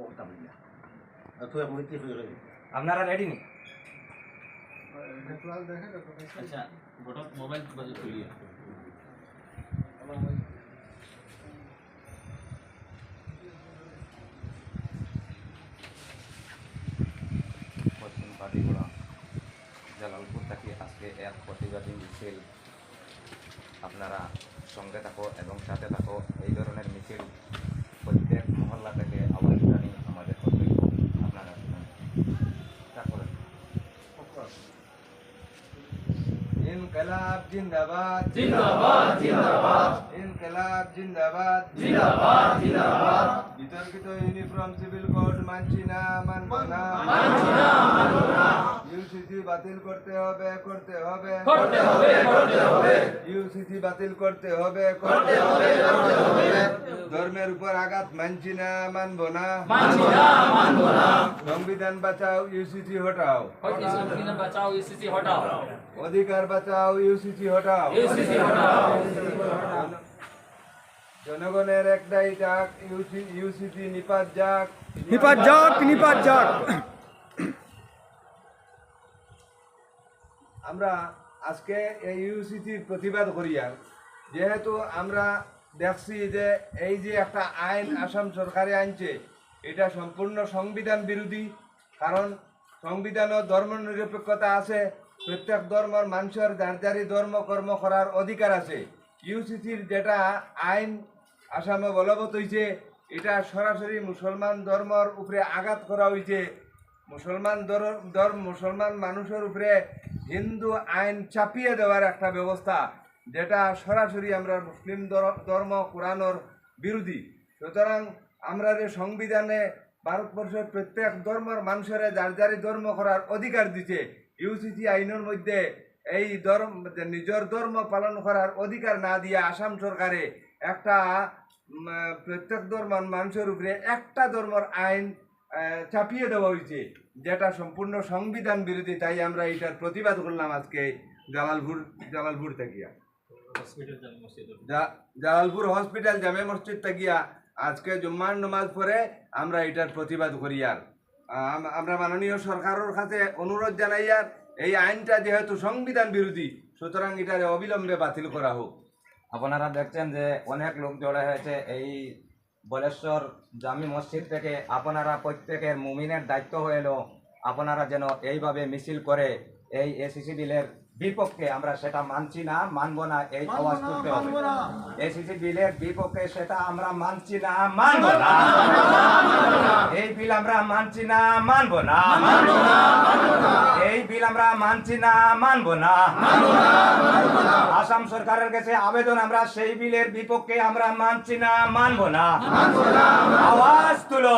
কথা বলি না তুই মইতে হয়ে আপনারা রেডি নি? আচ্ছা গোটা মোবাইল বাজে খুলিয়ে পশ্চিম পাটিগোড়া জালালপুর থেকে আজকে এক প্রতিবাদী মিছিল। আপনারা সঙ্গে থাকো এবং সাথে থাকো। এই ধরনের মিছিল প্রত্যেক মহল্লা থেকে আওয়াজ জানি আমাদের কর্তব্য। আপনারা শুনুন। ইনকলাব জিন্দাবাদ জিন্দাবাদ জিন্দাবাদ ইনকলাব জিন্দাবাদ জিন্দাবাদ জিন্দাবাদ বিতর্কিত ইউনিফর্ম সিভিল কোড মানছি না, মানব না, মানছি না মানব না ইউসিসি বাতিল করতে হবে, করতে হবে, করতে হবে করতে হবে ইউসিসি বাতিল করতে হবে, করতে হবে করতে হবে ধর্মের উপর আঘাত মানছি না, মানব না, মানছি না মানব না সংবিধান বাঁচাও, ইউসিসি হটাও, সংবিধান বাঁচাও ইউসিসি হটাও অধিকার বাঁচাও, ইউসিসি হটাও, ইউসিসি হটাও জনগণের একটাই ডাক, ইউসিসি নিপাত যাক, নিপাত যাক, নিপাত যাক। আমরা আজকে এই ইউসিসির প্রতিবাদ করি। আর যেহেতু আমরা দেখছি যে এই যে একটা আইন আসাম সরকারে আনছে, এটা সম্পূর্ণ সংবিধান বিরোধী। কারণ সংবিধানও ধর্ম নিরপেক্ষতা আছে, প্রত্যেক ধর্মের মানুষের যার যারই ধর্ম কর্ম করার অধিকার আছে। ইউসিসির যেটা আইন আসামে বলবৎ হয়েছে, এটা সরাসরি মুসলমান ধর্মের উপরে আঘাত করা হয়েছে। মুসলমান মানুষের উপরে হিন্দু আইন চাপিয়ে দেওয়ার একটা ব্যবস্থা, যেটা সরাসরি আমরা মুসলিম ধর্ম কোরআনের বিরোধী। সুতরাং আমরা যে সংবিধানে ভারতবর্ষের প্রত্যেক ধর্মের মানুষের যার যারই ধর্ম করার অধিকার দিচ্ছে, ইউসিসি আইনের মধ্যে এই নিজের ধর্ম পালন করার অধিকার না দিয়ে আসাম সরকারে একটা প্রত্যেক ধর্মের মানুষের উপরে একটা ধর্মের আইন চাপিয়ে দেওয়া হয়েছে, যেটা সম্পূর্ণ সংবিধান বিরোধী। তাই আমরা এটার প্রতিবাদ করলাম আজকে জালালপুর থেকে, জালালপুর হসপিটাল জামে মসজিদ থেকে আজকে জুম্মার নামাজ পড়ে আমরা এটার প্রতিবাদ করি। আর আমরা মাননীয় সরকারের কাছে অনুরোধ জানাই, আর এই আইনটা যেহেতু সংবিধান বিরোধী, সুতরাং এটারে অবিলম্বে বাতিল করা হোক। আপনারা দেখছেন যে অনেক লোক জড়ো হয়েছে এই বলেশ্বর জামি মসজিদ থেকে। আপনারা প্রত্যেকের মুমিনের দায়িত্ব হইল আপনারা যেন এইভাবে মিছিল করে এই এসিসি বিলের বিপক্ষে, আমরা সেটা মানছি না, মানবো না, এই আওয়াজ তুলতে হবে। এসিসি বিলের বিপক্ষে সেটা আমরা মানছি না, মানবো না, এই বিল আমরা মানছি না, মানবো না, এই বিল আমরা মানছি না, মানবো না। আসাম সরকারের কাছে আবেদন, আমরা সেই বিলের বিপক্ষে আমরা মানছি না, মানবো না। আওয়াজ তুলো।